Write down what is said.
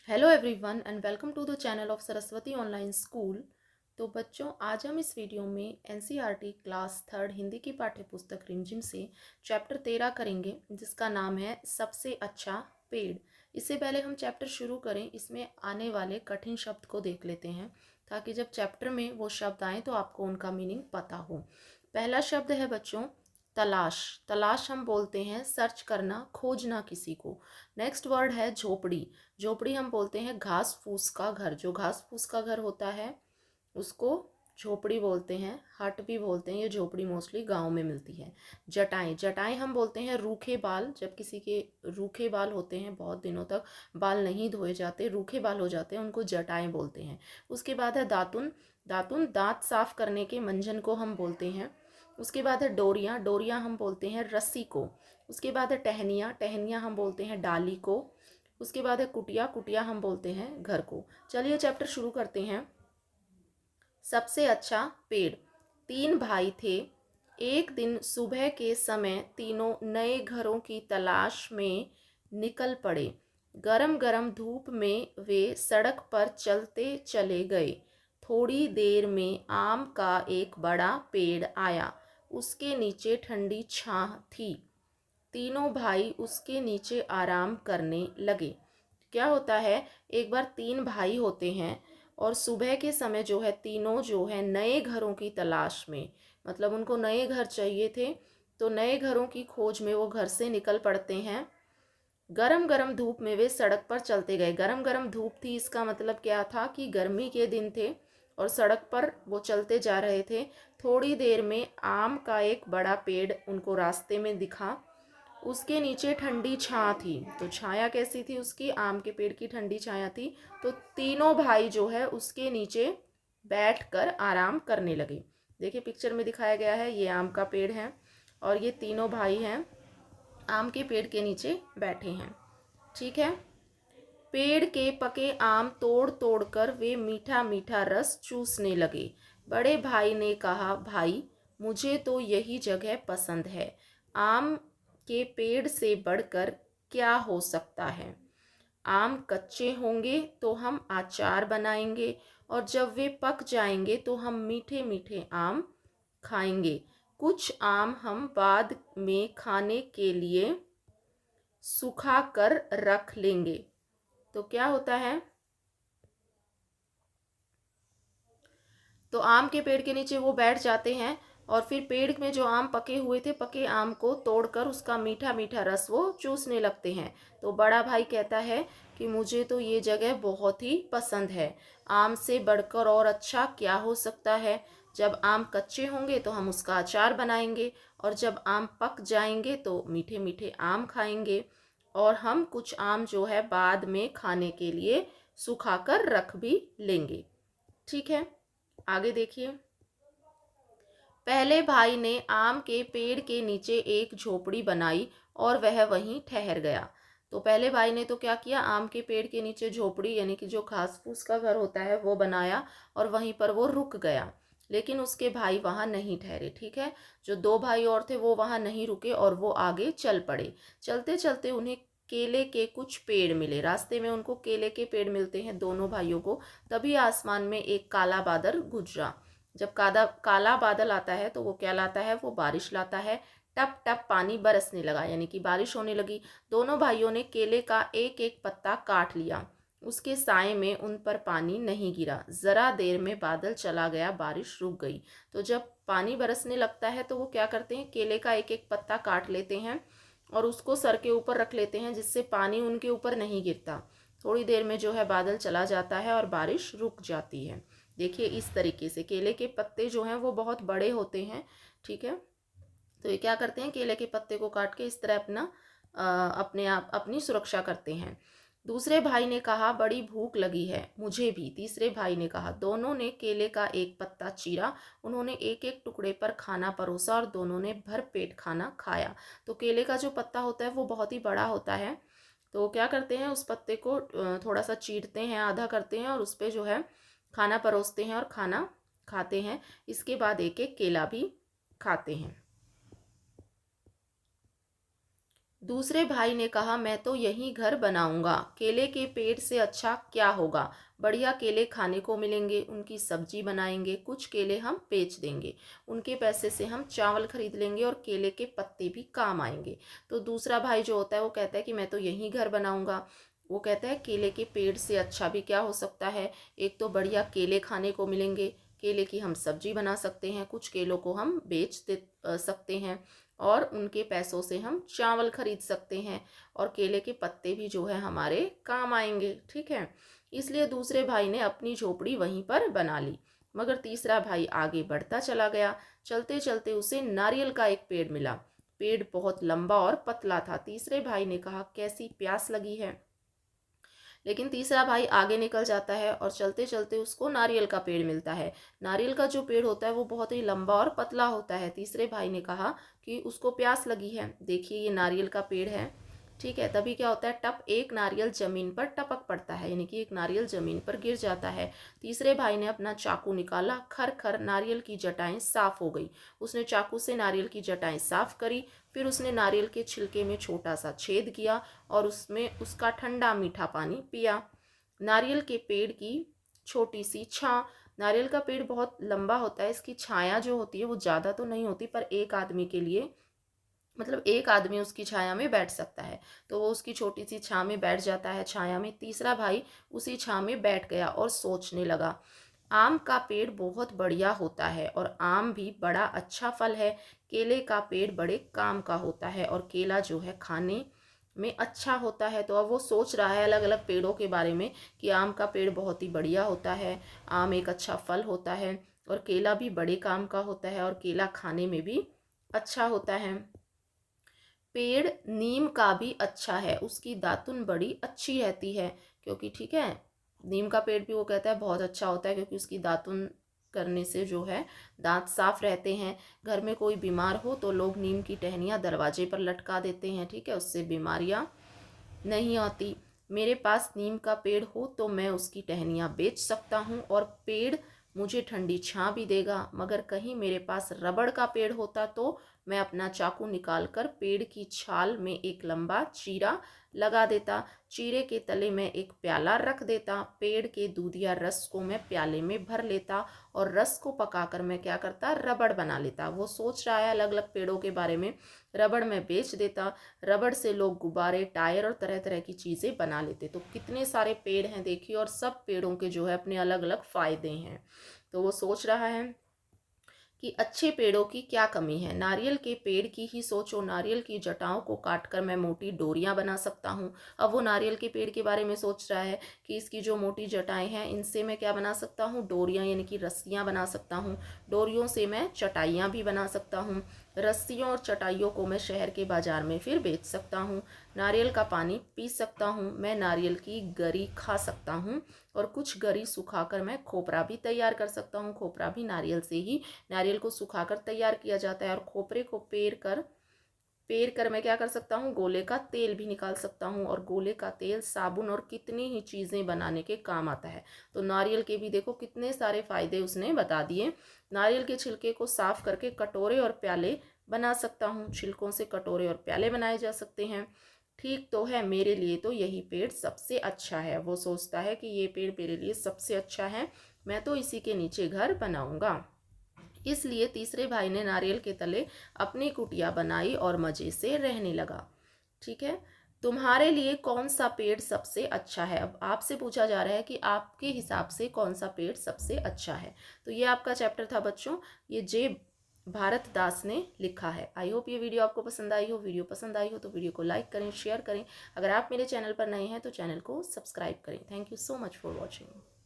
Hello everyone and welcome to the channel of Saraswati online school. तो बच्चों, आज हम इस वीडियो में एनसीईआरटी क्लास थर्ड हिंदी की पाठ्य पुस्तक रिमझिम से चैप्टर 13 करेंगे, जिसका नाम है सबसे अच्छा पेड़। इससे पहले हम चैप्टर शुरू करें, इसमें आने वाले कठिन शब्द को देख लेते हैं, ताकि जब चैप्टर में वो शब्द आए तो आपको उनका मीनिंग पता हो। पहला शब्द है बच्चों तलाश। तलाश हम बोलते हैं सर्च करना, खोजना किसी को। नेक्स्ट वर्ड है झोपड़ी। झोपड़ी हम बोलते हैं घास फूस का घर। जो घास फूस का घर होता है उसको झोपड़ी बोलते हैं, हट भी बोलते हैं। ये झोपड़ी मोस्टली गांव में मिलती है। जटाएं। जटाएं हम बोलते हैं रूखे बाल। जब किसी के रूखे बाल होते हैं, बहुत दिनों तक बाल नहीं धोए जाते, रूखे बाल हो जाते हैं, उनको जटाएं बोलते हैं। उसके बाद है दातुन। दातुन दांत साफ करने के मंजन को हम बोलते हैं। उसके बाद है डोरियाँ। डोरियाँ हम बोलते हैं रस्सी को। उसके बाद है टहनियाँ। टहनियाँ हम बोलते हैं डाली को। उसके बाद है कुटिया। कुटिया हम बोलते हैं घर को। चलिए चैप्टर शुरू करते हैं। सबसे अच्छा पेड़। तीन भाई थे। एक दिन सुबह के समय तीनों नए घरों की तलाश में निकल पड़े। गरम गरम धूप में वे सड़क पर चलते चले गए। थोड़ी देर में आम का एक बड़ा पेड़ आया। उसके नीचे ठंडी छाह थी। तीनों भाई उसके नीचे आराम करने लगे। क्या होता है, एक बार तीन भाई होते हैं और सुबह के समय जो है तीनों जो है नए घरों की तलाश में, मतलब उनको नए घर चाहिए थे, तो नए घरों की खोज में वो घर से निकल पड़ते हैं। गरम गरम धूप में वे सड़क पर चलते गए। गरम गरम धूप थी, इसका मतलब क्या था कि गर्मी के दिन थे और सड़क पर वो चलते जा रहे थे। थोड़ी देर में आम का एक बड़ा पेड़ उनको रास्ते में दिखा। उसके नीचे ठंडी छाया थी। तो छाया कैसी थी उसकी? आम के पेड़ की ठंडी छाया थी। तो तीनों भाई जो है उसके नीचे बैठकर आराम करने लगे। देखिए पिक्चर में दिखाया गया है, ये आम का पेड़ है और ये तीनों भाई हैं आम के पेड़ के नीचे बैठे हैं। ठीक है। पेड़ के पके आम तोड़ तोड़ कर वे मीठा मीठा रस चूसने लगे। बड़े भाई ने कहा, भाई मुझे तो यही जगह पसंद है। आम के पेड़ से बढ़कर क्या हो सकता है। आम कच्चे होंगे तो हम अचार बनाएंगे और जब वे पक जाएंगे तो हम मीठे मीठे आम खाएंगे। कुछ आम हम बाद में खाने के लिए सुखा कर रख लेंगे। तो क्या होता है, तो आम के पेड़ के नीचे वो बैठ जाते हैं और फिर पेड़ में जो आम पके हुए थे, पके आम को तोड़कर उसका मीठा मीठा रस वो चूसने लगते हैं। तो बड़ा भाई कहता है कि मुझे तो ये जगह बहुत ही पसंद है। आम से बढ़कर और अच्छा क्या हो सकता है। जब आम कच्चे होंगे तो हम उसका अचार बनाएंगे और जब आम पक जाएंगे तो मीठे मीठे आम खाएंगे और हम कुछ आम जो है बाद में खाने के लिए सुखाकर रख भी लेंगे। ठीक है, आगे देखिए। पहले भाई ने आम के पेड़ के नीचे एक झोपड़ी बनाई और वह वहीं ठहर गया। तो पहले भाई ने तो क्या किया, आम के पेड़ के नीचे झोपड़ी यानी कि जो घास फूस का घर होता है वो बनाया और वहीं पर वो रुक गया। लेकिन उसके भाई वहां नहीं ठहरे। ठीक है, जो दो भाई और थे वो वहां नहीं रुके और वो आगे चल पड़े। चलते चलते उन्हें केले के कुछ पेड़ मिले। रास्ते में उनको केले के पेड़ मिलते हैं दोनों भाइयों को। तभी आसमान में एक काला बादल गुजरा। जब काला बादल आता है तो वो क्या लाता है, वो बारिश लाता है। टप टप पानी बरसने लगा, यानी कि बारिश होने लगी। दोनों भाइयों ने केले का एक एक पत्ता काट लिया। उसके साए में उन पर पानी नहीं गिरा। जरा देर में बादल चला गया, बारिश रुक गई। तो जब पानी बरसने लगता है तो वो क्या करते हैं, केले का एक एक पत्ता काट लेते हैं और उसको सर के ऊपर रख लेते हैं, जिससे पानी उनके ऊपर नहीं गिरता। थोड़ी देर में जो है बादल चला जाता है और बारिश रुक जाती है। देखिए इस तरीके से केले के पत्ते जो हैं वो बहुत बड़े होते हैं। ठीक है, तो ये क्या करते हैं, केले के पत्ते को काट के इस तरह अपने आप अपनी सुरक्षा करते हैं। दूसरे भाई ने कहा, बड़ी भूख लगी है, मुझे भी। तीसरे भाई ने कहा। दोनों ने केले का एक पत्ता चीरा। उन्होंने एक एक टुकड़े पर खाना परोसा और दोनों ने भर पेट खाना खाया। तो केले का जो पत्ता होता है वो बहुत ही बड़ा होता है। तो क्या करते हैं, उस पत्ते को थोड़ा सा चीरते हैं, आधा करते हैं और उस पर जो है खाना परोसते हैं और खाना खाते हैं। इसके बाद एक एक केला भी खाते हैं। दूसरे भाई ने कहा, मैं तो यहीं घर बनाऊंगा, केले के पेड़ से अच्छा क्या होगा, बढ़िया केले खाने को मिलेंगे, उनकी सब्जी बनाएंगे, कुछ केले हम बेच देंगे, उनके पैसे से हम चावल खरीद लेंगे और केले के पत्ते भी काम आएंगे। तो दूसरा भाई जो होता है वो कहता है कि मैं तो यहीं घर बनाऊंगा। वो कहता है केले के पेड़ से अच्छा भी क्या हो सकता है, एक तो बढ़िया केले खाने को मिलेंगे, केले की हम सब्जी बना सकते हैं, कुछ केलों को हम बेच दे सकते हैं और उनके पैसों से हम चावल खरीद सकते हैं और केले के पत्ते भी जो है हमारे काम आएंगे। ठीक है, इसलिए दूसरे भाई ने अपनी झोपड़ी वहीं पर बना ली। मगर तीसरा भाई आगे बढ़ता चला गया। चलते चलते उसे नारियल का एक पेड़ मिला। पेड़ बहुत लंबा और पतला था। तीसरे भाई ने कहा, कैसी प्यास लगी है। लेकिन तीसरा भाई आगे निकल जाता है और चलते चलते उसको नारियल का पेड़ मिलता है। नारियल का जो पेड़ होता है वो बहुत ही लंबा और पतला होता है। तीसरे भाई ने कहा कि उसको प्यास लगी है, देखिए ये नारियल का पेड़ है। ठीक है, तभी क्या होता है, टप एक नारियल जमीन पर टपक पड़ता है, यानी कि एक नारियल जमीन पर गिर जाता है। तीसरे भाई ने अपना चाकू निकाला, खर खर नारियल की जटाएं साफ हो गई। उसने चाकू से नारियल की जटाएं साफ करी। फिर उसने नारियल के छिलके में छोटा सा छेद किया और उसमें उसका ठंडा मीठा पानी पिया। नारियल के पेड़ की छोटी सी छां। नारियल का पेड़ बहुत लंबा होता है, इसकी छाया जो होती है वो ज़्यादा तो नहीं होती, पर एक आदमी के लिए, मतलब एक आदमी उसकी छाया में बैठ सकता है। तो वो उसकी छोटी सी छां में बैठ जाता है, छाया में। तीसरा भाई उसी छां में बैठ गया और सोचने लगा, आम का पेड़ बहुत बढ़िया होता है और आम भी बड़ा अच्छा फल है। केले का पेड़ बड़े काम का होता है और केला जो है खाने में अच्छा होता है। तो अब वो सोच रहा है अलग अलग पेड़ों के बारे में कि आम का पेड़ बहुत ही बढ़िया होता है, आम एक अच्छा फल होता है, और केला भी बड़े काम का होता है और केला खाने में भी अच्छा होता है। पेड़ नीम का भी अच्छा है, उसकी दातुन बड़ी अच्छी रहती है। क्योंकि ठीक है, नीम का पेड़ भी वो कहता है बहुत अच्छा होता है, क्योंकि उसकी दातुन करने से जो है दांत साफ रहते हैं। घर में कोई बीमार हो तो लोग नीम की टहनियाँ दरवाजे पर लटका देते हैं। ठीक है, उससे बीमारियाँ नहीं आती। मेरे पास नीम का पेड़ हो तो मैं उसकी टहनियाँ बेच सकता हूँ और पेड़ मुझे ठंडी छां भी देगा। मगर कहीं मेरे पास रबड़ का पेड़ होता तो मैं अपना चाकू निकालकर पेड़ की छाल में एक लंबा चीरा लगा देता, चीरे के तले में एक प्याला रख देता, पेड़ के दूध या रस को मैं प्याले में भर लेता और रस को पकाकर मैं क्या करता, रबड़ बना लेता। वो सोच रहा है अलग अलग पेड़ों के बारे में। रबड़ में बेच देता, रबड़ से लोग गुब्बारे, टायर और तरह तरह की चीज़ें बना लेते। तो कितने सारे पेड़ हैं देखिए, और सब पेड़ों के जो है अपने अलग अलग फ़ायदे हैं। तो वो सोच रहा है कि अच्छे पेड़ों की क्या कमी है। नारियल के पेड़ की ही सोचो, नारियल की जटाओं को काटकर मैं मोटी डोरियां बना सकता हूँ। अब वो नारियल के पेड़ के बारे में सोच रहा है कि इसकी जो मोटी जटाएं हैं इनसे मैं क्या बना सकता हूँ, डोरियां, यानी कि रस्सियाँ बना सकता हूँ। डोरियों से मैं चटाइयाँ भी बना सकता हूँ। रस्सियों और चटाइयों को मैं शहर के बाजार में फिर बेच सकता हूँ। नारियल का पानी पी सकता हूँ, मैं नारियल की गरी खा सकता हूँ और कुछ गरी सुखाकर मैं खोपरा भी तैयार कर सकता हूँ। खोपरा भी नारियल से ही, नारियल को सुखाकर तैयार किया जाता है। और खोपरे को पेर कर मैं क्या कर सकता हूँ, गोले का तेल भी निकाल सकता हूँ और गोले का तेल साबुन और कितनी ही चीज़ें बनाने के काम आता है। तो नारियल के भी देखो कितने सारे फायदे उसने बता दिए। नारियल के छिलके को साफ करके कटोरे और प्याले बना सकता हूँ, छिलकों से कटोरे और प्याले बनाए जा सकते हैं। ठीक तो है, मेरे लिए तो यही पेड़ सबसे अच्छा है। वो सोचता है कि ये पेड़ मेरे लिए सबसे अच्छा है, मैं तो इसी के नीचे घर बनाऊंगा। इसलिए तीसरे भाई ने नारियल के तले अपनी कुटिया बनाई और मजे से रहने लगा। ठीक है, तुम्हारे लिए कौन सा पेड़ सबसे अच्छा है। अब आपसे पूछा जा रहा है कि आपके हिसाब से कौन सा पेड़ सबसे अच्छा है। तो ये आपका चैप्टर था बच्चों, ये जे भारत दास ने लिखा है। आई होप ये वीडियो आपको पसंद आई हो। वीडियो पसंद आई हो तो वीडियो को लाइक करें, शेयर करें। अगर आप मेरे चैनल पर नए हैं तो चैनल को सब्सक्राइब करें। Thank you so much for watching.